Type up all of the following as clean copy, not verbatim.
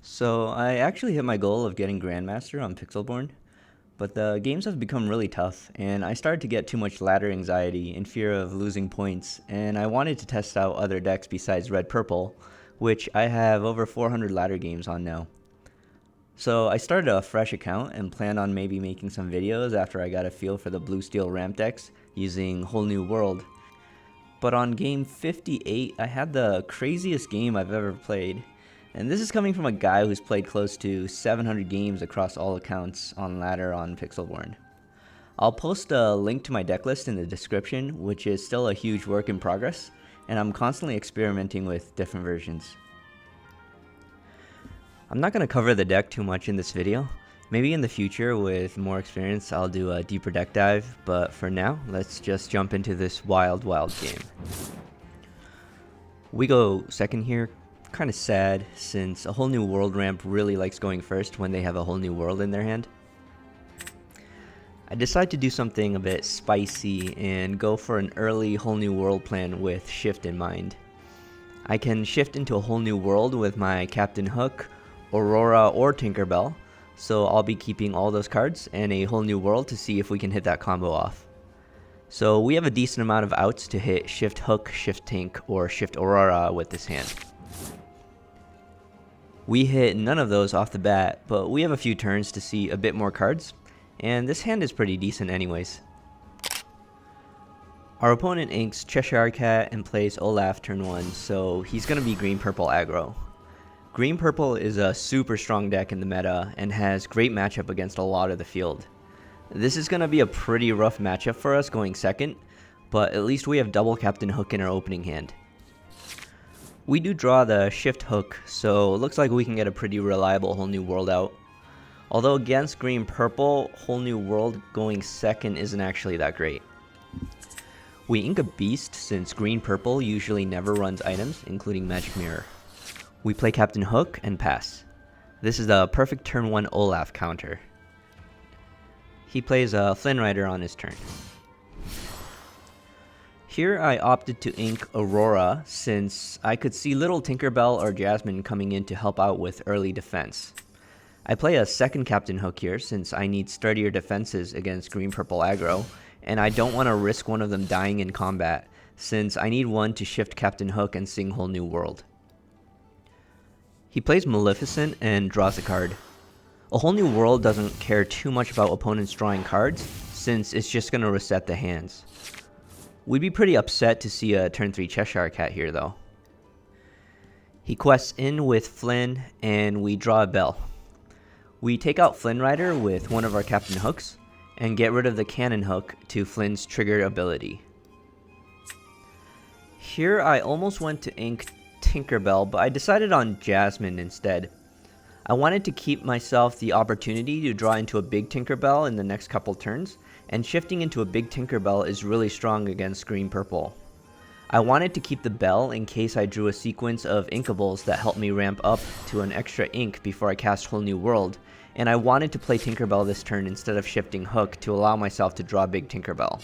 So I actually hit my goal of getting Grandmaster on Pixelborn, but the games have become really tough, and I started to get too much ladder anxiety in fear of losing points, and I wanted to test out other decks besides red-purple, which I have over 400 ladder games on now. So I started a fresh account and planned on maybe making some videos after I got a feel for the blue-steel ramp decks using Whole New World. But on game 58, I had the craziest game I've ever played. And this is coming from a guy who's played close to 700 games across all accounts on ladder on Pixelborn. I'll post a link to my deck list in the description, which is still a huge work in progress, and I'm constantly experimenting with different versions. I'm not going to cover the deck too much in this video. Maybe in the future with more experience I'll do a deeper deck dive, but for now let's just jump into this wild game. We go second here. Kind of sad, since a Whole New World ramp really likes going first when they have a whole new world in their hand. I decide to do something a bit spicy and go for an early Whole New World plan with shift in mind. I can shift into a whole new world with my Captain Hook, Aurora, or Tinkerbell, so I'll be keeping all those cards and a whole new world to see if we can hit that combo off. So we have a decent amount of outs to hit Shift Hook, Shift Tink, or Shift Aurora with this hand. We hit none of those off the bat, but we have a few turns to see a bit more cards, and this hand is pretty decent anyways. Our opponent inks Cheshire Cat and plays Olaf turn 1, so he's going to be green-purple aggro. Green-purple is a super strong deck in the meta and has great matchup against a lot of the field. This is going to be a pretty rough matchup for us going second, but at least we have double Captain Hook in our opening hand. We do draw the Shift Hook, so it looks like we can get a pretty reliable Whole New World out. Although against green-purple, Whole New World going second isn't actually that great. We ink a Beast since green-purple usually never runs items, including Magic Mirror. We play Captain Hook and pass. This is the perfect turn 1 Olaf counter. He plays a Flynn Rider on his turn. Here I opted to ink Aurora since I could see little Tinkerbell or Jasmine coming in to help out with early defense. I play a second Captain Hook here since I need sturdier defenses against green-purple aggro, and I don't want to risk one of them dying in combat since I need one to shift Captain Hook and sing Whole New World. He plays Maleficent and draws a card. A Whole New World doesn't care too much about opponents drawing cards since it's just going to reset the hands. We'd be pretty upset to see a turn 3 Cheshire Cat here though. He quests in with Flynn and we draw a bell. We take out Flynn Rider with one of our Captain Hooks and get rid of the Cannon Hook to Flynn's trigger ability. Here I almost went to ink Tinkerbell, but I decided on Jasmine instead. I wanted to keep myself the opportunity to draw into a big Tinkerbell in the next couple turns, and shifting into a big Tinkerbell is really strong against green-purple. I wanted to keep the bell in case I drew a sequence of inkables that helped me ramp up to an extra ink before I cast Whole New World, and I wanted to play Tinkerbell this turn instead of shifting Hook to allow myself to draw big Tinkerbell.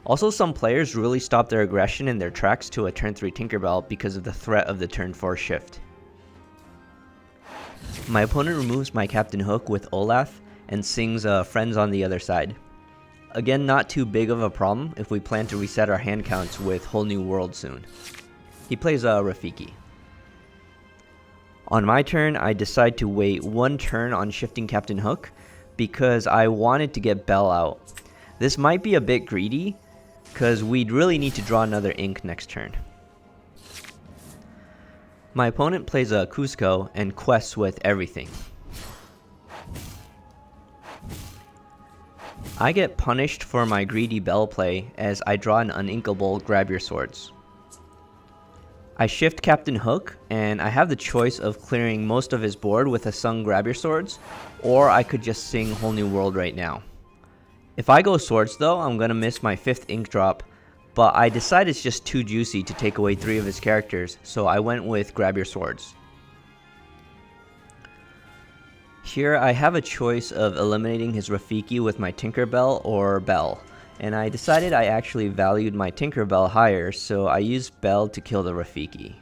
Also, some players really stop their aggression in their tracks to a turn 3 Tinkerbell because of the threat of the turn 4 shift. My opponent removes my Captain Hook with Olaf and sings Friends on the other side. Again, not too big of a problem if we plan to reset our hand counts with Whole New World soon. He plays Rafiki. On my turn, I decide to wait one turn on shifting Captain Hook because I wanted to get Belle out. This might be a bit greedy because we'd really need to draw another ink next turn. My opponent plays a Cusco and quests with everything. I get punished for my greedy Bell play as I draw an uninkable Grab Your Swords. I shift Captain Hook and I have the choice of clearing most of his board with a sung Grab Your Swords, or I could just sing Whole New World right now. If I go Swords though, I'm gonna miss my 5th ink drop, but I decide it's just too juicy to take away 3 of his characters, so I went with Grab Your Swords. Here I have a choice of eliminating his Rafiki with my Tinkerbell or Belle, and I decided I actually valued my Tinkerbell higher, so I used Belle to kill the Rafiki.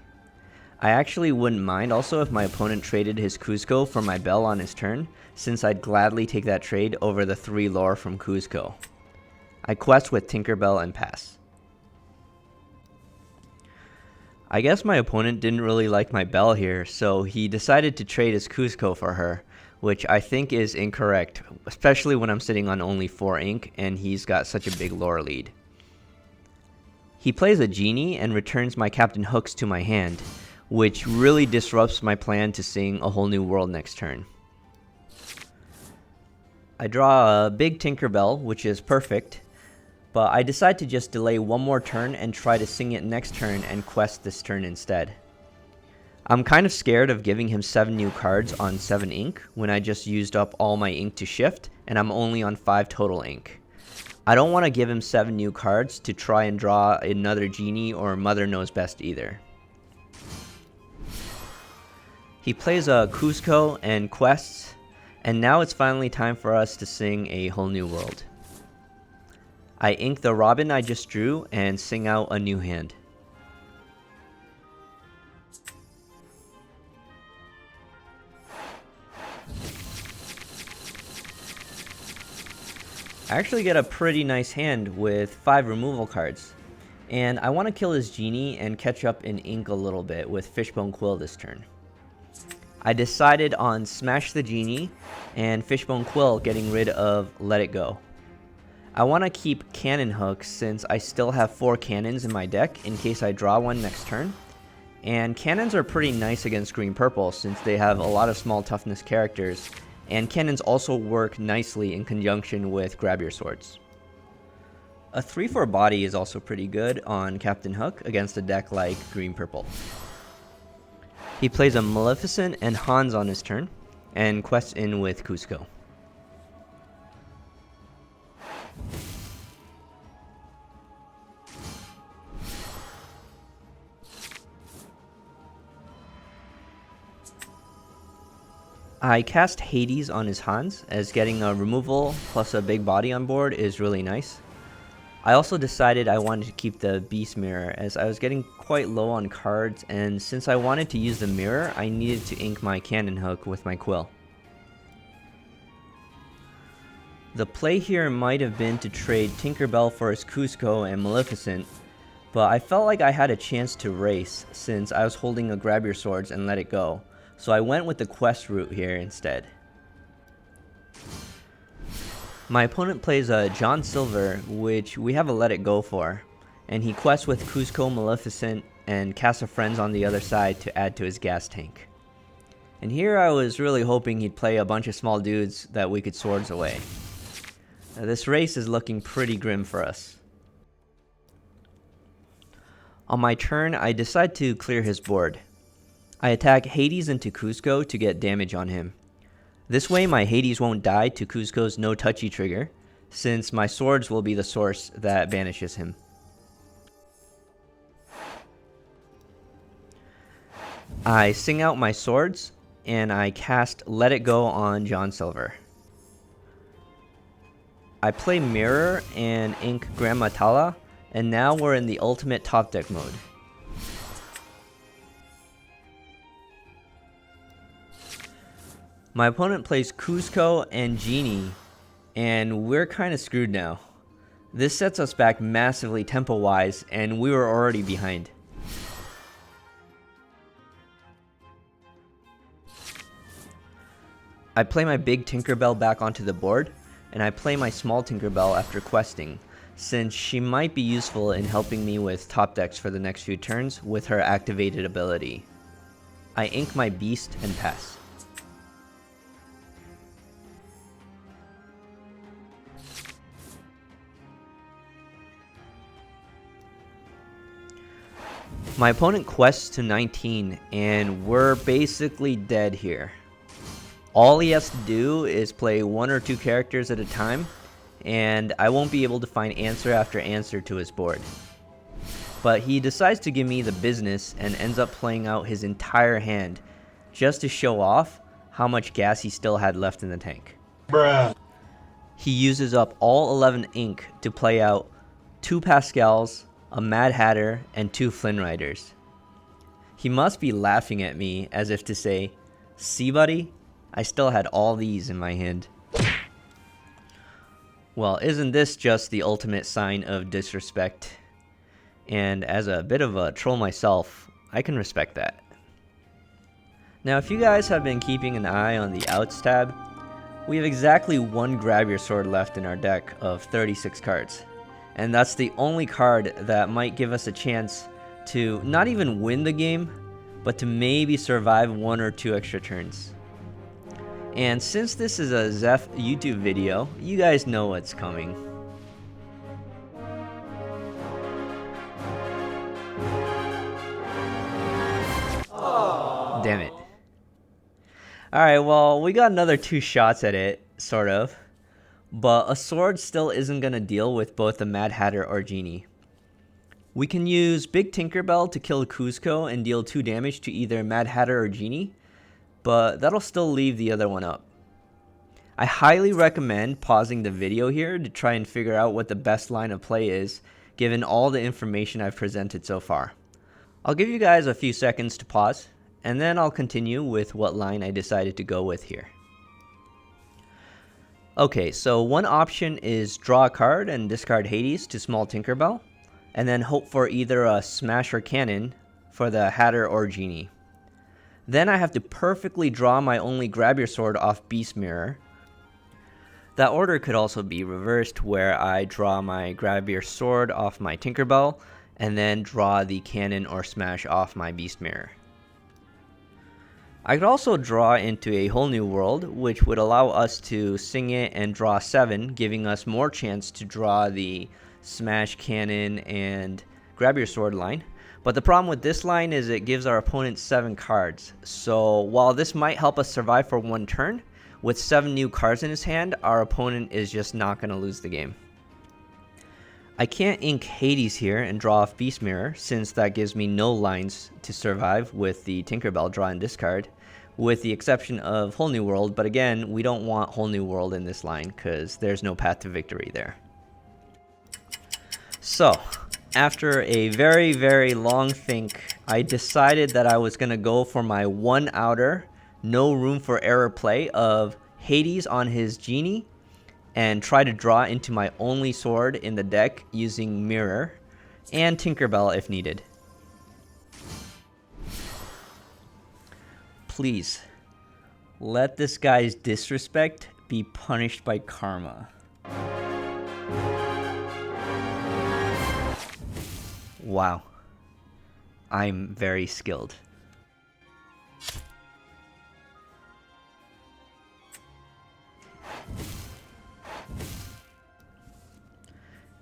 I actually wouldn't mind also if my opponent traded his Kuzco for my Bell on his turn, since I'd gladly take that trade over the 3 lore from Kuzco. I quest with Tinkerbell and pass. I guess my opponent didn't really like my Bell here, so he decided to trade his Kuzco for her, which I think is incorrect, especially when I'm sitting on only 4 ink and he's got such a big lore lead. He plays a Genie and returns my Captain Hooks to my hand, which really disrupts my plan to sing A Whole New World next turn. I draw a big Tinkerbell, which is perfect, but I decide to just delay one more turn and try to sing it next turn and quest this turn instead. I'm kind of scared of giving him 7 new cards on 7 ink when I just used up all my ink to shift and I'm only on 5 total ink. I don't want to give him 7 new cards to try and draw another Genie or Mother Knows Best either. He plays a Kuzco and quests, and now it's finally time for us to sing A Whole New World. I ink the Robin I just drew and sing out a new hand. I actually get a pretty nice hand with 5 removal cards, and I want to kill his Genie and catch up in ink a little bit with Fishbone Quill this turn. I decided on Smash the Genie and Fishbone Quill getting rid of Let It Go. I want to keep Cannon Hooks since I still have 4 cannons in my deck in case I draw one next turn, and cannons are pretty nice against green-purple since they have a lot of small toughness characters, and cannons also work nicely in conjunction with Grab Your Swords. A 3/4 body is also pretty good on Captain Hook against a deck like green-purple. He plays a Maleficent and Hans on his turn, and quests in with Kuzco. I cast Hades on his Hans, as getting a removal plus a big body on board is really nice. I also decided I wanted to keep the Beast Mirror as I was getting quite low on cards, and since I wanted to use the mirror, I needed to ink my Cannon Hook with my Quill. The play here might have been to trade Tinkerbell for his Kuzco and Maleficent, but I felt like I had a chance to race since I was holding a Grab Your Swords and Let It Go. So I went with the quest route here instead. My opponent plays a John Silver, which we have a Let It Go for, and he quests with Kuzco, Maleficent, and Cast of Friends on the other side to add to his gas tank. And here I was really hoping he'd play a bunch of small dudes that we could swords away. Now, this race is looking pretty grim for us. On my turn, I decide to clear his board. I attack Hades into Kuzco to get damage on him. This way my Hades won't die to Kuzco's no touchy trigger, since my swords will be the source that banishes him. I sing out my swords, and I cast Let It Go on John Silver. I play Mirror and ink Grandmaster, and now we're in the ultimate top deck mode. My opponent plays Kuzco and Genie, and we're kind of screwed now. This sets us back massively tempo-wise, and we were already behind. I play my big Tinkerbell back onto the board, and I play my small Tinkerbell after questing, since she might be useful in helping me with top decks for the next few turns with her activated ability. I ink my Beast and pass. My opponent quests to 19, and we're basically dead here. All he has to do is play 1 or 2 characters at a time, and I won't be able to find answer after answer to his board. But he decides to give me the business and ends up playing out his entire hand just to show off how much gas he still had left in the tank. Bruh. He uses up all 11 ink to play out 2 Pascals, a Mad Hatter, and 2 Flynn Riders. He must be laughing at me as if to say, "See, buddy? I still had all these in my hand." Well, isn't this just the ultimate sign of disrespect? And as a bit of a troll myself, I can respect that. Now, if you guys have been keeping an eye on the outs tab, we have exactly one grab your sword left in our deck of 36 cards. And that's the only card that might give us a chance to not even win the game, but to maybe survive 1 or 2 extra turns. And since this is a Zefa YouTube video, you guys know what's coming. Aww. Damn it. Alright, well, we got another 2 shots at it, sort of. But a sword still isn't going to deal with both the Mad Hatter or Genie. We can use Big Tinkerbell to kill Kuzco and deal 2 damage to either Mad Hatter or Genie, but that'll still leave the other one up. I highly recommend pausing the video here to try and figure out what the best line of play is, given all the information I've presented so far. I'll give you guys a few seconds to pause, and then I'll continue with what line I decided to go with here. Okay, so one option is draw a card and discard Hades to small Tinkerbell, and then hope for either a Smash or Cannon for the Hatter or Genie. Then I have to perfectly draw my only grab your sword off Beast Mirror. That order could also be reversed, where I draw my grab your sword off my Tinkerbell, and then draw the Cannon or Smash off my Beast Mirror. I could also draw into a whole new world, which would allow us to sing it and draw 7, giving us more chance to draw the Smash, Cannon, and grab your sword line. But the problem with this line is it gives our opponent 7 cards. So while this might help us survive for 1 turn, with 7 new cards in his hand, our opponent is just not going to lose the game. I can't ink Hades here and draw off Beast Mirror, since that gives me no lines to survive with the Tinkerbell draw and discard, with the exception of Whole New World, but again, we don't want Whole New World in this line because there's no path to victory there. So, after a very, very long think, I decided that I was going to go for my 1 outer, no room for error play of Hades on his Genie, and try to draw into my only sword in the deck using Mirror, and Tinkerbell if needed. Please, let this guy's disrespect be punished by karma. Wow. I'm very skilled.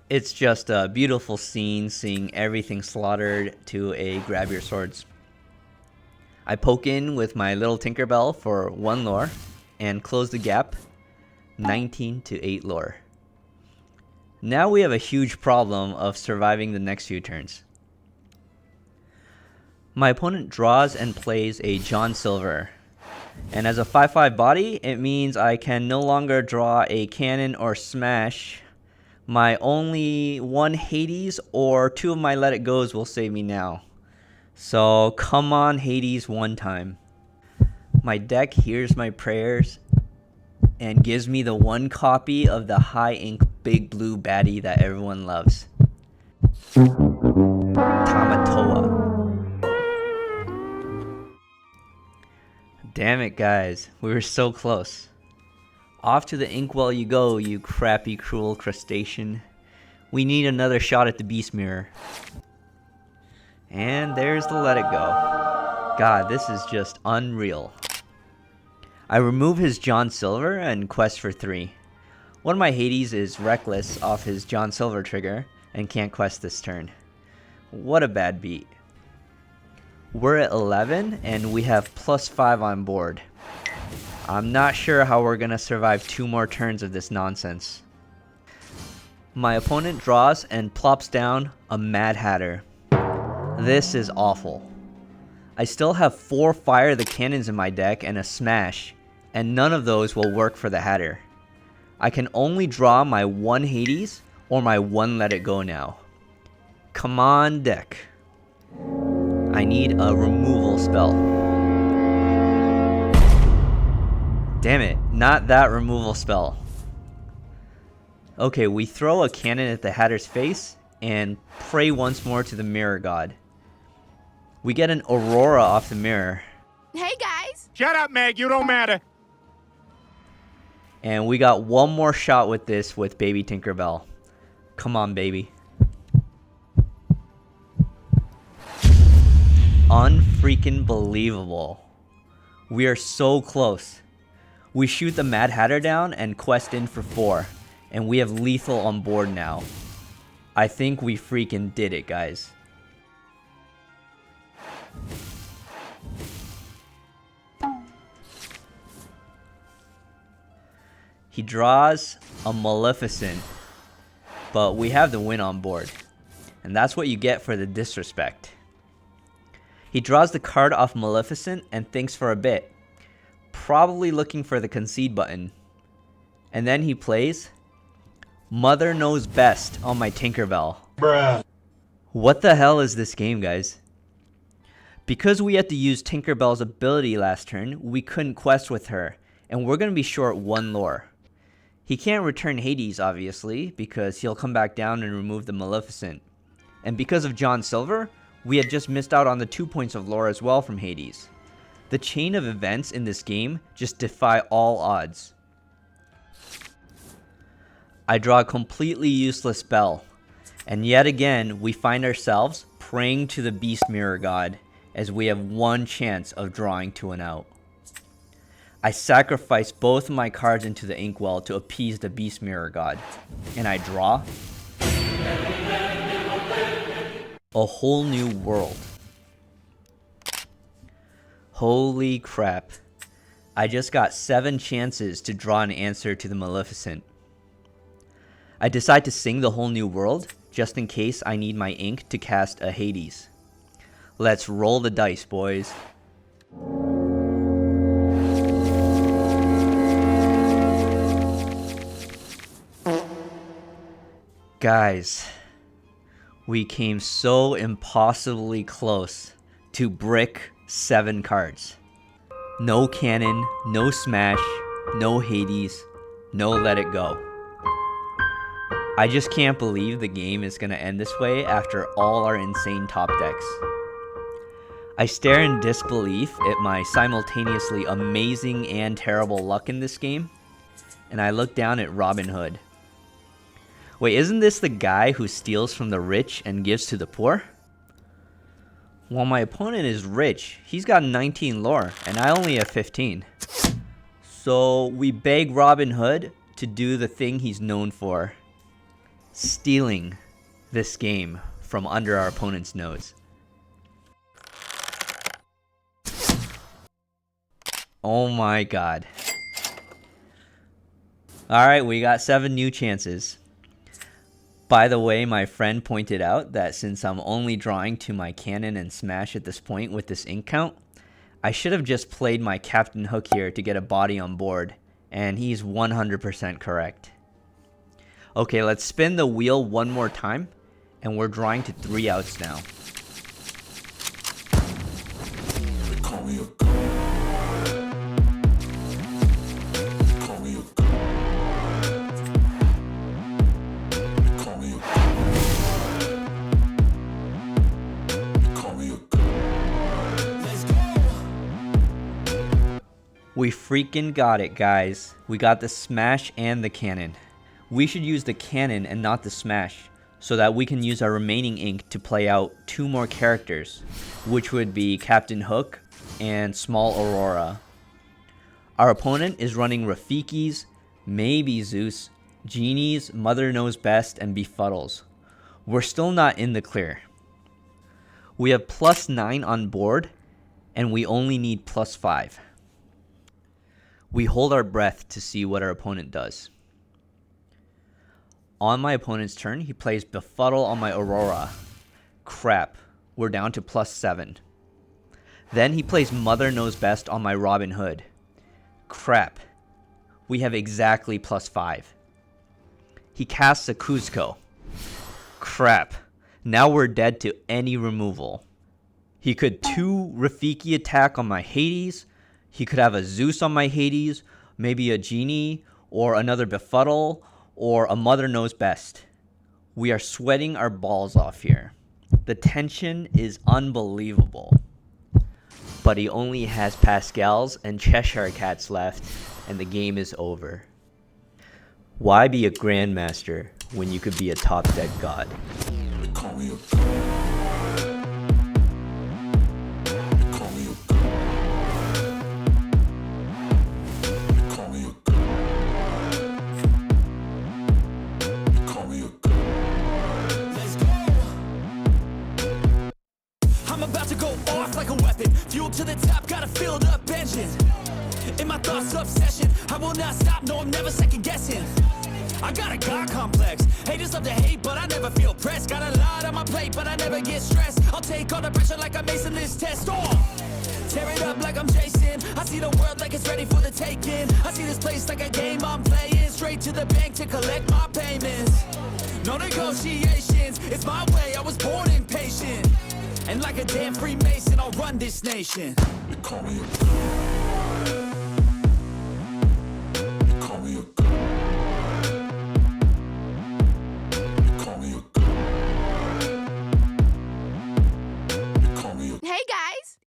It's just a beautiful scene seeing everything slaughtered to a grab your swords. I poke in with my little Tinkerbell for 1 lore and close the gap, 19 to 8 lore. Now we have a huge problem of surviving the next few turns. My opponent draws and plays a John Silver, and as a 5/5 body, it means I can no longer draw a Cannon or Smash. My only 1 Hades or 2 of my Let It Goes will save me now. So come on, Hades, 1 time. My deck hears my prayers and gives me the 1 copy of the high ink big blue baddie that everyone loves. Tamatoa. Damn it, guys. We were so close. Off to the inkwell you go, you crappy, cruel crustacean. We need another shot at the Beast Mirror. And there's the Let It Go. God, this is just unreal. I remove his John Silver and quest for 3. One of my Hades is reckless off his John Silver trigger and can't quest this turn. What a bad beat. We're at 11 and we have +5 on board. I'm not sure how we're going to survive 2 more turns of this nonsense. My opponent draws and plops down a Mad Hatter. This is awful. I still have 4 Fire the Cannons in my deck and a Smash, and none of those will work for the Hatter. I can only draw my 1 Hades or my 1 Let It Go now. Come on, deck. I need a removal spell. Damn it, not that removal spell. Okay, we throw a cannon at the Hatter's face and pray once more to the mirror god. We get an Aurora off the mirror. Hey guys! Shut up, Meg, you don't matter. And we got one more shot with this with Baby Tinkerbell. Come on, baby. Unfreaking believable. We are so close. We shoot the Mad Hatter down and quest in for 4. And we have lethal on board now. I think we freaking did it, guys. He draws a Maleficent, but we have the win on board. And that's what you get for the disrespect. He draws the card off Maleficent and thinks for a bit, probably looking for the concede button. And then he plays Mother Knows Best on my Tinkerbell. Bruh. What the hell is this game, guys? Because we had to use Tinkerbell's ability last turn, we couldn't quest with her, and we're going to be short 1 lore. He can't return Hades, obviously, because he'll come back down and remove the Maleficent. And because of John Silver, we had just missed out on the 2 points of lore as well from Hades. The chain of events in this game just defy all odds. I draw a completely useless spell, and yet again we find ourselves praying to the Beast Mirror God as we have 1 chance of drawing to an out. I sacrifice both of my cards into the inkwell to appease the Beast Mirror God, and I draw a whole new world. Holy crap. I just got 7 chances to draw an answer to the Maleficent. I decide to sing the whole new world, just in case I need my ink to cast a Hades. Let's roll the dice, boys. Guys, we came so impossibly close to brick 7 cards. No cannon, no smash, no Hades, no let it go. I just can't believe the game is going to end this way after all our insane top decks. I stare in disbelief at my simultaneously amazing and terrible luck in this game, and I look down at Robin Hood. Wait, isn't this the guy who steals from the rich and gives to the poor? Well, my opponent is rich. He's got 19 lore, and I only have 15. So we beg Robin Hood to do the thing he's known for. Stealing this game from under our opponent's nose. Oh my god. Alright, we got 7 new chances. By the way, my friend pointed out that since I'm only drawing to my cannon and smash at this point with this ink count, I should have just played my Captain Hook here to get a body on board, and he's 100% correct. Okay, let's spin the wheel 1 more time, and we're drawing to 3 outs now. We freaking got it, guys. We got the smash and the cannon. We should use the cannon and not the smash, so that we can use our remaining ink to play out 2 more characters, which would be Captain Hook and Small Aurora. Our opponent is running Rafikis, maybe Zeus, Genies, Mother Knows Best, and Befuddles. We're still not in the clear. We have +9 on board, and we only need +5. We hold our breath to see what our opponent does. On my opponent's turn, he plays Befuddle on my Aurora. Crap, we're down to +7. Then he plays Mother Knows Best on my Robin Hood. Crap, we have exactly +5. He casts a Cuzco. Crap, now we're dead to any removal. He could 2 Rafiki attack on my Hades. He could have a Zeus on my Hades, maybe a Genie, or another Befuddle, or a Mother Knows Best. We are sweating our balls off here. The tension is unbelievable. But he only has Pascals and Cheshire Cats left, and the game is over. Why be a Grandmaster when you could be a top deck god? I'm about to go off like a weapon. Fuel to the top, got a filled up engine. In my thoughts, obsession. I will not stop, no, I'm never second guessing. I got a God complex. Haters love to hate, but I never feel pressed. Got a lot on my plate, but I never get stressed. I'll take all the pressure like I'm acing this test. Tear it up like I'm Jason. I see the world like it's ready for the taking. I see this place like a game I'm playing. Straight to the bank to collect my payments. No negotiations, it's my way, I was born impatient. And like a damn Freemason, I'll run this nation. They call me a god. They call me a god. They call me a god. They call me a... Hey guys!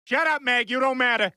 Shut up, Meg. You don't matter.